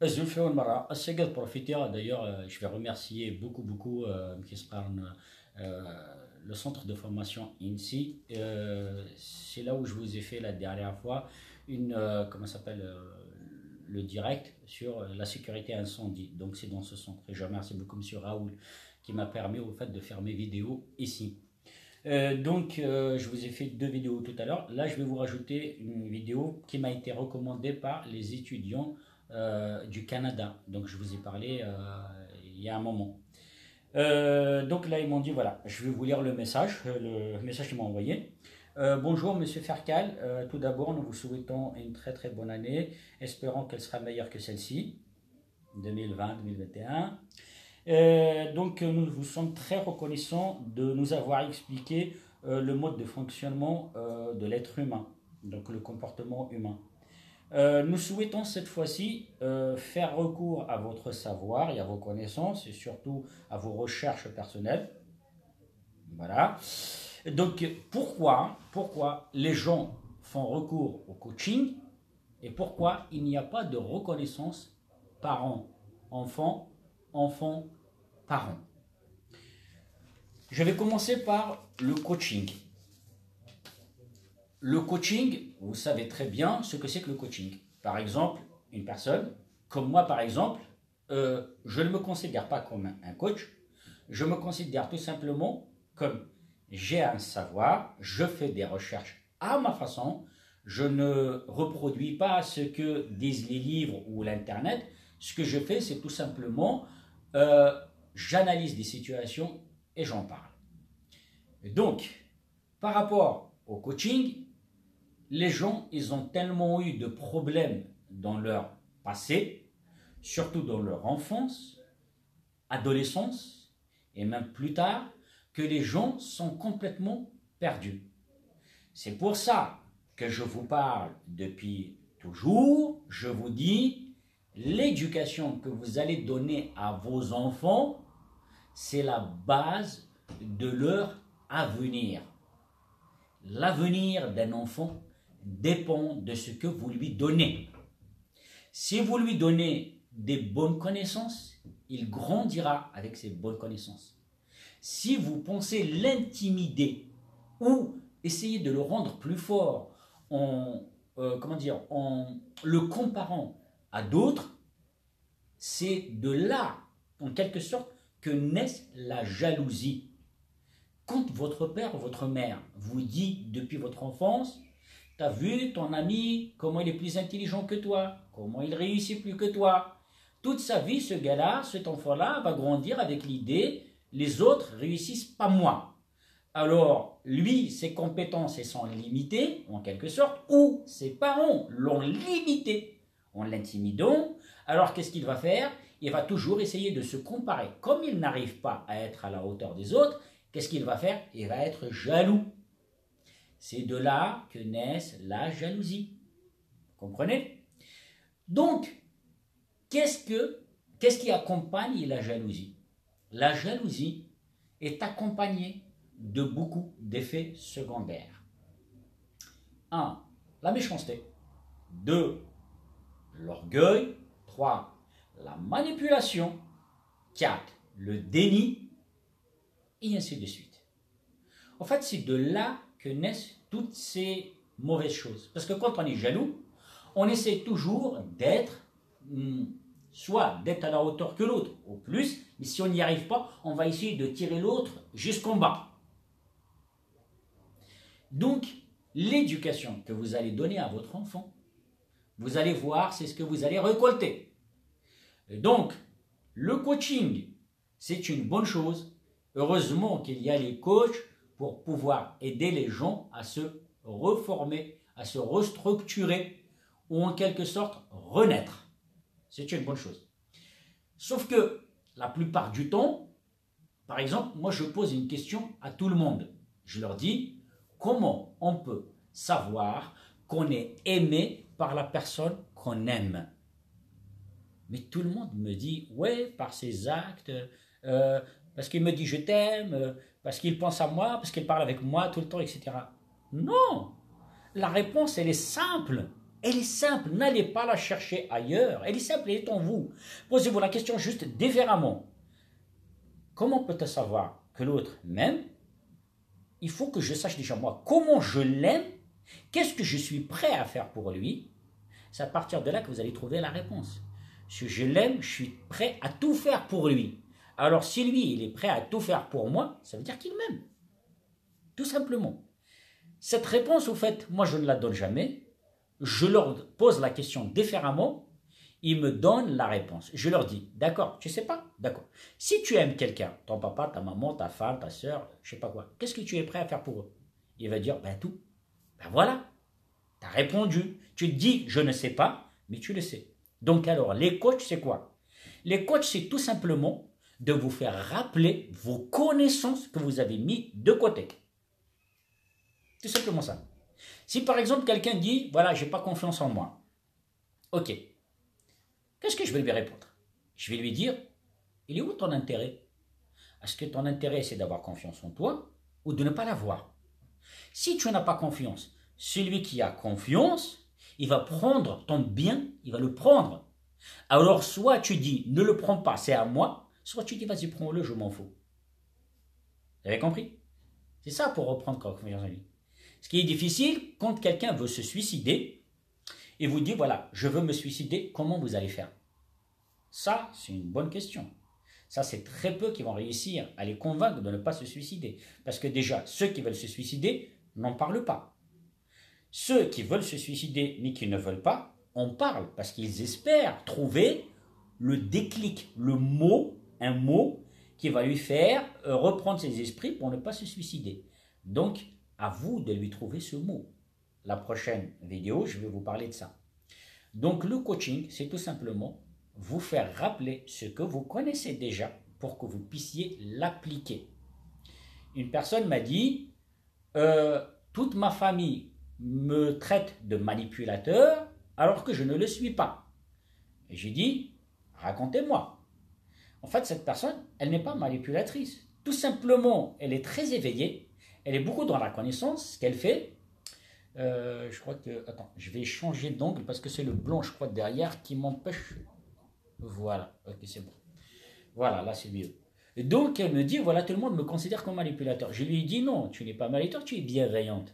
Zulfi Oul Mara, Assegad Profiter, d'ailleurs, je vais remercier beaucoup Mkis Qarn, le centre de formation INSI. C'est là où je vous ai fait la dernière fois comment ça s'appelle, le direct sur la sécurité incendie. Donc c'est dans ce centre. Et je remercie beaucoup M. Raoul qui m'a permis au fait de faire mes vidéos ici. Je vous ai fait 2 vidéos tout à l'heure. Là, je vais vous rajouter une vidéo qui m'a été recommandée par les étudiants du Canada. Donc, je vous ai parlé il y a un moment. Donc là, ils m'ont dit, voilà, je vais vous lire le message qu'ils m'ont envoyé. Bonjour, Monsieur Fercal. Tout d'abord, nous vous souhaitons une très bonne année, espérant qu'elle sera meilleure que celle-ci, 2020-2021. Nous vous sommes très reconnaissants de nous avoir expliqué le mode de fonctionnement de l'être humain, donc le comportement humain. Nous souhaitons cette fois-ci faire recours à votre savoir et à vos connaissances et surtout à vos recherches personnelles. Voilà. Donc pourquoi les gens font recours au coaching et pourquoi il n'y a pas de reconnaissance parent-enfant, enfant-parent. Je vais commencer par le coaching. Le coaching, vous savez très bien ce que c'est que le coaching. Par exemple, une personne, comme moi par exemple, je ne me considère pas comme un coach, je me considère tout simplement comme j'ai un savoir, je fais des recherches à ma façon, je ne reproduis pas ce que disent les livres ou l'internet, ce que je fais c'est tout simplement, j'analyse des situations et j'en parle. Donc, par rapport au coaching, les gens, ils ont tellement eu de problèmes dans leur passé, surtout dans leur enfance, adolescence et même plus tard, que les gens sont complètement perdus. C'est pour ça que je vous parle depuis toujours, je vous dis, l'éducation que vous allez donner à vos enfants, c'est la base de leur avenir. L'avenir d'un enfant dépend de ce que vous lui donnez. Si vous lui donnez des bonnes connaissances, il grandira avec ces bonnes connaissances. Si vous pensez l'intimider ou essayer de le rendre plus fort en le comparant à d'autres, c'est de là, en quelque sorte, que naît la jalousie. Quand votre père ou votre mère vous dit depuis votre enfance, t'as vu ton ami, comment il est plus intelligent que toi, comment il réussit plus que toi. Toute sa vie, ce gars-là, cet enfant-là, va grandir avec l'idée, les autres réussissent pas moi. Alors, lui, ses compétences sont limitées, en quelque sorte, ou ses parents l'ont limité en l'intimidant. Alors, qu'est-ce qu'il va faire? Il va toujours essayer de se comparer. Comme il n'arrive pas à être à la hauteur des autres, qu'est-ce qu'il va faire? Il va être jaloux. C'est de là que naît la jalousie. Vous comprenez? Donc, qu'est-ce qui accompagne la jalousie? La jalousie est accompagnée de beaucoup d'effets secondaires. 1. La méchanceté. 2. L'orgueil. 3. La manipulation. 4. Le déni. Et ainsi de suite. En fait, c'est de là que naissent toutes ces mauvaises choses. Parce que quand on est jaloux, on essaie toujours d'être, soit d'être à la hauteur que l'autre, au plus, mais si on n'y arrive pas, on va essayer de tirer l'autre jusqu'en bas. Donc, l'éducation que vous allez donner à votre enfant, vous allez voir, c'est ce que vous allez récolter. Et donc, le coaching, c'est une bonne chose. Heureusement qu'il y a les coachs pour pouvoir aider les gens à se reformer, à se restructurer ou en quelque sorte renaître. C'est une bonne chose. Sauf que la plupart du temps, par exemple, moi je pose une question à tout le monde. Je leur dis, comment on peut savoir qu'on est aimé par la personne qu'on aime? Mais tout le monde me dit, ouais, par ses actes, parce qu'il me dit je t'aime, parce qu'il pense à moi, parce qu'il parle avec moi tout le temps, etc. Non! La réponse, elle est simple. Elle est simple, n'allez pas la chercher ailleurs. Elle est simple, elle est en vous. Posez-vous la question juste différemment. Comment peut-on savoir que l'autre m'aime? Il faut que je sache déjà moi comment je l'aime, qu'est-ce que je suis prêt à faire pour lui. C'est à partir de là que vous allez trouver la réponse. Si je l'aime, je suis prêt à tout faire pour lui. Alors si lui, il est prêt à tout faire pour moi, ça veut dire qu'il m'aime. Tout simplement. Cette réponse, au fait, moi je ne la donne jamais. Je leur pose la question différemment. Ils me donnent la réponse. Je leur dis, d'accord, tu sais pas? D'accord. Si tu aimes quelqu'un, ton papa, ta maman, ta femme, ta soeur, je sais pas quoi, qu'est-ce que tu es prêt à faire pour eux? Il va dire, ben tout. Ben voilà. Tu as répondu. Tu te dis, je ne sais pas, mais tu le sais. Donc alors, les coachs, c'est quoi? Les coachs, c'est tout simplement de vous faire rappeler vos connaissances que vous avez mis de côté. Tout simplement ça. Si par exemple, quelqu'un dit, voilà, j'ai pas confiance en moi. Ok. Qu'est-ce que je vais lui répondre? Je vais lui dire, il est où ton intérêt? Est-ce que ton intérêt, c'est d'avoir confiance en toi ou de ne pas l'avoir? Si tu n'as pas confiance, celui qui a confiance, il va prendre ton bien, il va le prendre. Alors, soit tu dis, ne le prends pas, c'est à moi, soit tu dis, vas-y, prends-le, je m'en fous. Vous avez compris? C'est ça pour reprendre confiance en lui. Ce qui est difficile, quand quelqu'un veut se suicider, et vous dit, voilà, je veux me suicider, comment vous allez faire? Ça, c'est une bonne question. Ça, c'est très peu qui vont réussir à les convaincre de ne pas se suicider. Parce que déjà, ceux qui veulent se suicider n'en parlent pas. Ceux qui veulent se suicider mais qui ne veulent pas, en parlent parce qu'ils espèrent trouver le déclic, un mot qui va lui faire reprendre ses esprits pour ne pas se suicider. Donc, à vous de lui trouver ce mot. La prochaine vidéo, je vais vous parler de ça. Donc, le coaching, c'est tout simplement vous faire rappeler ce que vous connaissez déjà pour que vous puissiez l'appliquer. Une personne m'a dit, toute ma famille me traite de manipulateur alors que je ne le suis pas. Et j'ai dit, racontez-moi. En fait, cette personne, elle n'est pas manipulatrice. Tout simplement, elle est très éveillée, elle est beaucoup dans la connaissance, ce qu'elle fait. Je crois que... Attends, je vais changer d'angle parce que c'est le blanc, je crois, derrière qui m'empêche. Voilà, ok, c'est bon. Voilà, là c'est mieux. Et donc elle me dit, voilà, tout le monde me considère comme manipulateur. Je lui ai dit, non, tu n'es pas manipulateur, tu es bienveillante.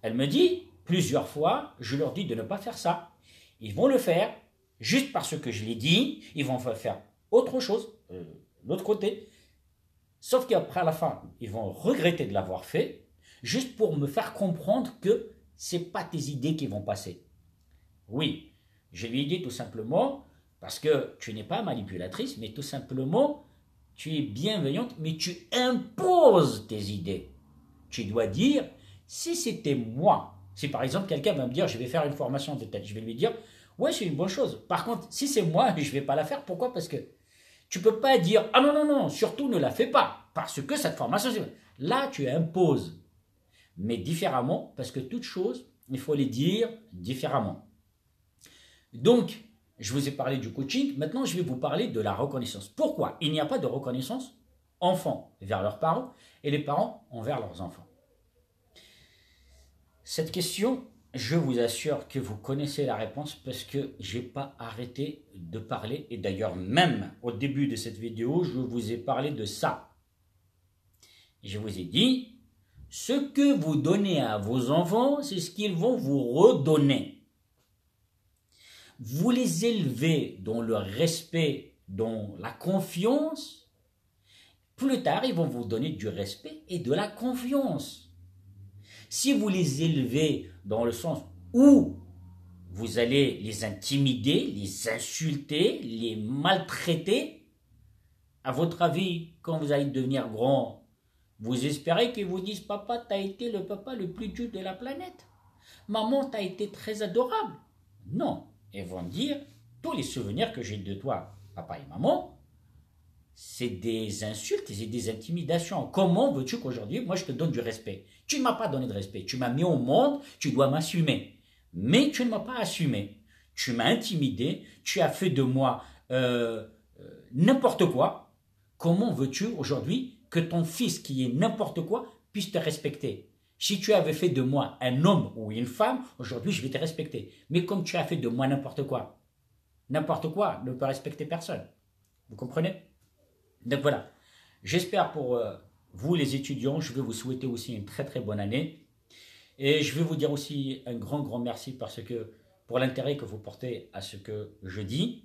Elle me dit, plusieurs fois, je leur dis de ne pas faire ça. Ils vont le faire, juste parce que je l'ai dit, ils vont faire autre chose, l'autre côté. Sauf qu'après à la fin, ils vont regretter de l'avoir fait, juste pour me faire comprendre que ce n'est pas tes idées qui vont passer. Oui, je lui ai dit tout simplement, parce que tu n'es pas manipulatrice, mais tout simplement, tu es bienveillante, mais tu imposes tes idées. Tu dois dire, si c'était moi, si par exemple quelqu'un va me dire, je vais faire une formation de tête, je vais lui dire, ouais, c'est une bonne chose. Par contre, si c'est moi, je ne vais pas la faire. Pourquoi? Parce que tu ne peux pas dire, ah non, non, non, surtout ne la fais pas, parce que cette formation, c'est... Là, tu imposes, mais différemment, parce que toutes choses, il faut les dire différemment. Donc, je vous ai parlé du coaching, maintenant je vais vous parler de la reconnaissance. Pourquoi il n'y a pas de reconnaissance enfants vers leurs parents et les parents envers leurs enfants? Cette question, je vous assure que vous connaissez la réponse parce que je n'ai pas arrêté de parler. Et d'ailleurs, même au début de cette vidéo, je vous ai parlé de ça. Je vous ai dit, ce que vous donnez à vos enfants, c'est ce qu'ils vont vous redonner. Vous les élevez dans le respect, dans la confiance, plus tard, ils vont vous donner du respect et de la confiance. Si vous les élevez dans le sens où vous allez les intimider, les insulter, les maltraiter, à votre avis, quand vous allez devenir grand, vous espérez qu'ils vous disent « Papa, tu as été le papa le plus dur de la planète. Maman, tu as été très adorable. » Non. Ils vont dire, tous les souvenirs que j'ai de toi, papa et maman, c'est des insultes et des intimidations. Comment veux-tu qu'aujourd'hui, moi je te donne du respect? Tu ne m'as pas donné de respect. Tu m'as mis au monde, tu dois m'assumer. Mais tu ne m'as pas assumé. Tu m'as intimidé, tu as fait de moi n'importe quoi. Comment veux-tu aujourd'hui que ton fils qui est n'importe quoi puisse te respecter? Si tu avais fait de moi un homme ou une femme, aujourd'hui je vais te respecter. Mais comme tu as fait de moi n'importe quoi ne peut respecter personne. Vous comprenez? Donc voilà. J'espère pour vous les étudiants, je vais vous souhaiter aussi une très très bonne année. Et je vais vous dire aussi un grand merci parce que pour l'intérêt que vous portez à ce que je dis.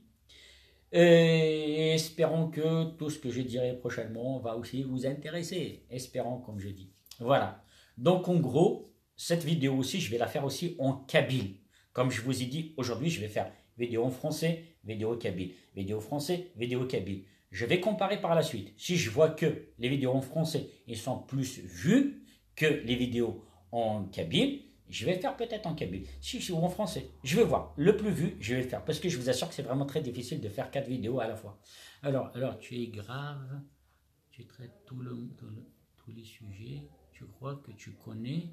Et espérons que tout ce que je dirai prochainement va aussi vous intéresser. Espérons comme je dis. Voilà. Donc en gros, cette vidéo aussi, je vais la faire aussi en kabyle. Comme je vous ai dit, aujourd'hui, je vais faire vidéo en français, vidéo kabyle. Vidéo français, vidéo kabyle. Je vais comparer par la suite. Si je vois que les vidéos en français ils sont plus vues que les vidéos en kabyle, je vais le faire peut-être en kabyle, ou en français. Je vais voir. Le plus vu, je vais le faire. Parce que je vous assure que c'est vraiment très difficile de faire 4 vidéos à la fois. Alors tu es grave, tu traites tous les sujets, tu crois que tu connais,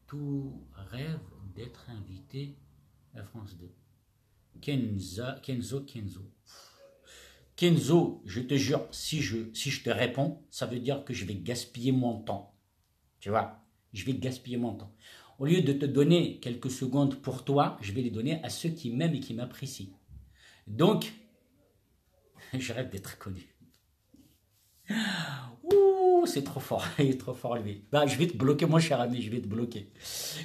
tout rêve d'être invité à France 2. Kenzo, je te jure, si je te réponds, ça veut dire que je vais gaspiller mon temps. Tu vois, je vais gaspiller mon temps. Au lieu de te donner quelques secondes pour toi, je vais les donner à ceux qui m'aiment et qui m'apprécient. Donc, je rêve d'être connu. Ouh, c'est trop fort, il est trop fort lui. Bah, je vais te bloquer mon cher ami, je vais te bloquer.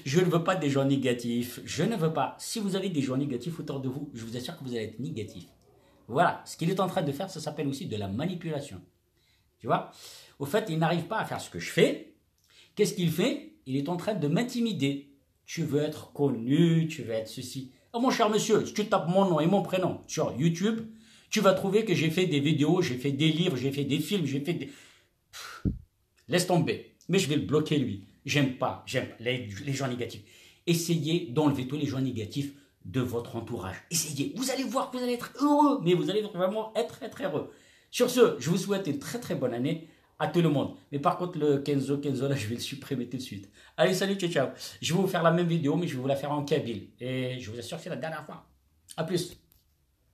Je ne veux pas des gens négatifs, je ne veux pas. Si vous avez des gens négatifs autour de vous, je vous assure que vous allez être négatif. Voilà, ce qu'il est en train de faire, ça s'appelle aussi de la manipulation. Tu vois? Au fait, il n'arrive pas à faire ce que je fais. Qu'est-ce qu'il fait? Il est en train de m'intimider. Tu veux être connu, tu veux être ceci. Oh mon cher monsieur, si tu tapes mon nom et mon prénom sur YouTube, tu vas trouver que j'ai fait des vidéos, j'ai fait des livres, j'ai fait des films, j'ai fait des... Laisse tomber. Mais je vais le bloquer lui. J'aime pas les gens négatifs. Essayez d'enlever tous les gens négatifs de votre entourage. Essayez. Vous allez voir que vous allez être heureux. Mais vous allez vraiment être très très heureux. Sur ce, je vous souhaite une très très bonne année à tout le monde. Mais par contre, le Kenzo là, je vais le supprimer tout de suite. Allez, salut, ciao, ciao. Je vais vous faire la même vidéo, mais je vais vous la faire en kabyle. Et je vous assure que c'est la dernière fois. A plus.